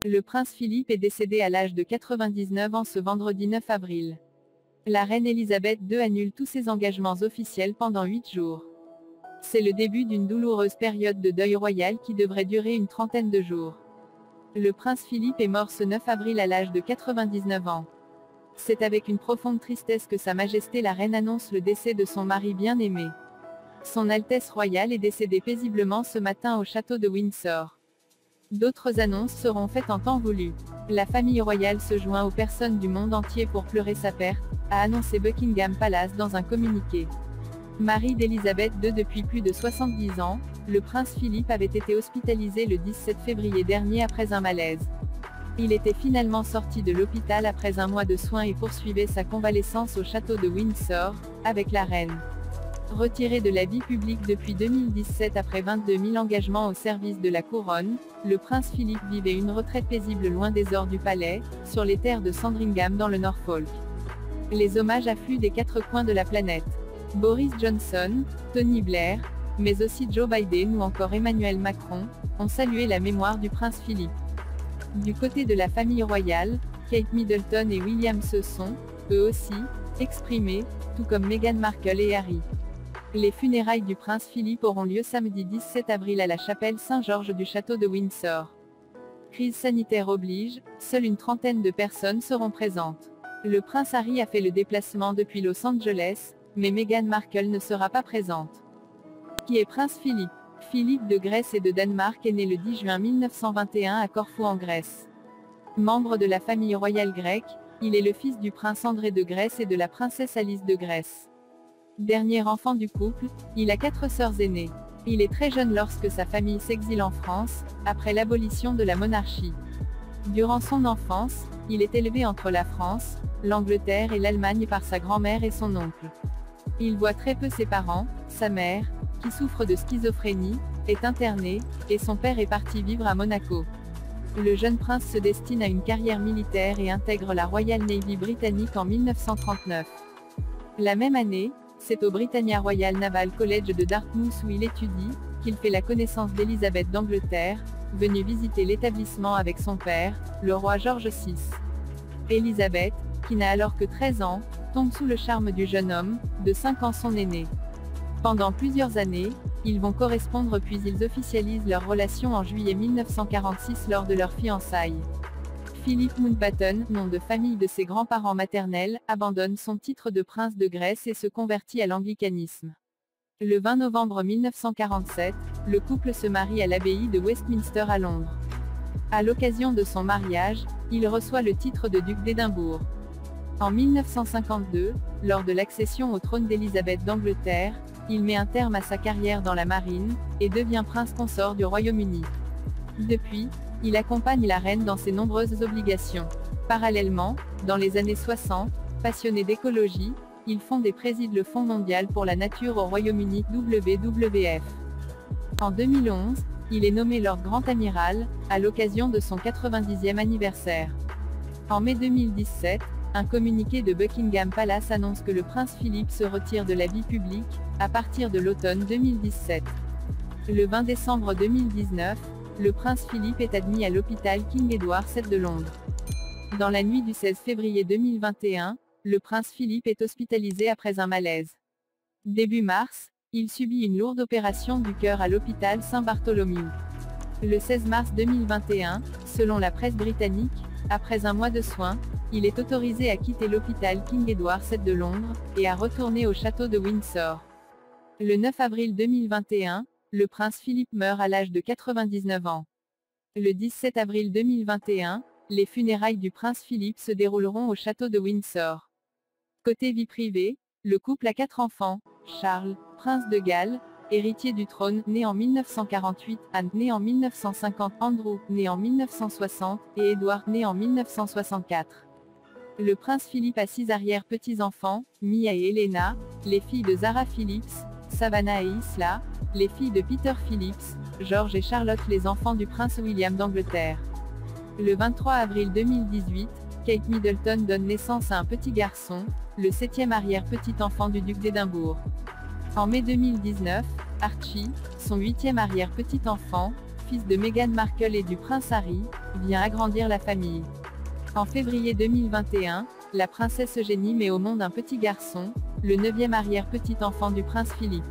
Le prince Philippe est décédé à l'âge de 99 ans ce vendredi 9 avril. La reine Elisabeth II annule tous ses engagements officiels pendant 8 jours. C'est le début d'une douloureuse période de deuil royal qui devrait durer une trentaine de jours. Le prince Philippe est mort ce 9 avril à l'âge de 99 ans. C'est avec une profonde tristesse que Sa Majesté la Reine annonce le décès de son mari bien-aimé. Son Altesse royale est décédée paisiblement ce matin au château de Windsor. D'autres annonces seront faites en temps voulu. La famille royale se joint aux personnes du monde entier pour pleurer sa perte, a annoncé Buckingham Palace dans un communiqué. Mari d'Elisabeth II depuis plus de 70 ans, le prince Philippe avait été hospitalisé le 17 février dernier après un malaise. Il était finalement sorti de l'hôpital après un mois de soins et poursuivait sa convalescence au château de Windsor, avec la reine. Retiré de la vie publique depuis 2017 après 22 000 engagements au service de la couronne, le prince Philippe vivait une retraite paisible loin des ors du palais, sur les terres de Sandringham dans le Norfolk. Les hommages affluent des 4 coins de la planète. Boris Johnson, Tony Blair, mais aussi Joe Biden ou encore Emmanuel Macron, ont salué la mémoire du prince Philippe. Du côté de la famille royale, Kate Middleton et William se sont, eux aussi, exprimés, tout comme Meghan Markle et Harry. Les funérailles du prince Philippe auront lieu samedi 17 avril à la chapelle Saint-Georges du château de Windsor. Crise sanitaire oblige, seule une trentaine de personnes seront présentes. Le prince Harry a fait le déplacement depuis Los Angeles, mais Meghan Markle ne sera pas présente. Qui est prince Philippe? Philippe de Grèce et de Danemark est né le 10 juin 1921 à Corfou en Grèce. Membre de la famille royale grecque, il est le fils du prince André de Grèce et de la princesse Alice de Grèce. Dernier enfant du couple, il a 4 sœurs aînées. Il est très jeune lorsque sa famille s'exile en France, après l'abolition de la monarchie. Durant son enfance, il est élevé entre la France, l'Angleterre et l'Allemagne par sa grand-mère et son oncle. Il voit très peu ses parents, sa mère, qui souffre de schizophrénie, est internée, et son père est parti vivre à Monaco. Le jeune prince se destine à une carrière militaire et intègre la Royal Navy britannique en 1939. La même année, c'est au Britannia Royal Naval College de Dartmouth où il étudie, qu'il fait la connaissance d'Élisabeth d'Angleterre, venue visiter l'établissement avec son père, le roi George VI. Élisabeth, qui n'a alors que 13 ans, tombe sous le charme du jeune homme, de 5 ans son aîné. Pendant plusieurs années, ils vont correspondre puis ils officialisent leur relation en juillet 1946 lors de leur fiançailles. Philip Mountbatten, nom de famille de ses grands-parents maternels, abandonne son titre de prince de Grèce et se convertit à l'anglicanisme. Le 20 novembre 1947, le couple se marie à l'abbaye de Westminster à Londres. À l'occasion de son mariage, il reçoit le titre de duc d'Édimbourg. En 1952, lors de l'accession au trône d'Élisabeth d'Angleterre, il met un terme à sa carrière dans la marine, et devient prince consort du Royaume-Uni. Depuis, il accompagne la reine dans ses nombreuses obligations. Parallèlement, dans les années 60, passionné d'écologie, il fonde et préside le Fonds mondial pour la nature au Royaume-Uni, WWF. En 2011, il est nommé Lord Grand Amiral, à l'occasion de son 90e anniversaire. En mai 2017, un communiqué de Buckingham Palace annonce que le prince Philippe se retire de la vie publique, à partir de l'automne 2017. Le 20 décembre 2019, le prince Philippe est admis à l'hôpital King Edward VII de Londres. Dans la nuit du 16 février 2021, le prince Philippe est hospitalisé après un malaise. Début mars, il subit une lourde opération du cœur à l'hôpital Saint-Bartholomew. Le 16 mars 2021, selon la presse britannique, après un mois de soins, il est autorisé à quitter l'hôpital King Edward VII de Londres, et à retourner au château de Windsor. Le 9 avril 2021, le prince Philippe meurt à l'âge de 99 ans. Le 17 avril 2021, les funérailles du prince Philippe se dérouleront au château de Windsor. Côté vie privée, le couple a 4 enfants, Charles, prince de Galles, héritier du trône, né en 1948, Anne, né en 1950, Andrew, né en 1960, et Edward, né en 1964. Le prince Philippe a 6 arrière-petits-enfants, Mia et Helena, les filles de Zara Phillips, Savannah et Isla, les filles de Peter Phillips, George et Charlotte, les enfants du prince William d'Angleterre. Le 23 avril 2018, Kate Middleton donne naissance à un petit garçon, le 7e arrière-petit-enfant du duc d'Édimbourg. En mai 2019, Archie, son 8e arrière-petit-enfant, fils de Meghan Markle et du prince Harry, vient agrandir la famille. En février 2021, la princesse Eugénie met au monde un petit garçon, le 9e arrière-petit-enfant du prince Philippe.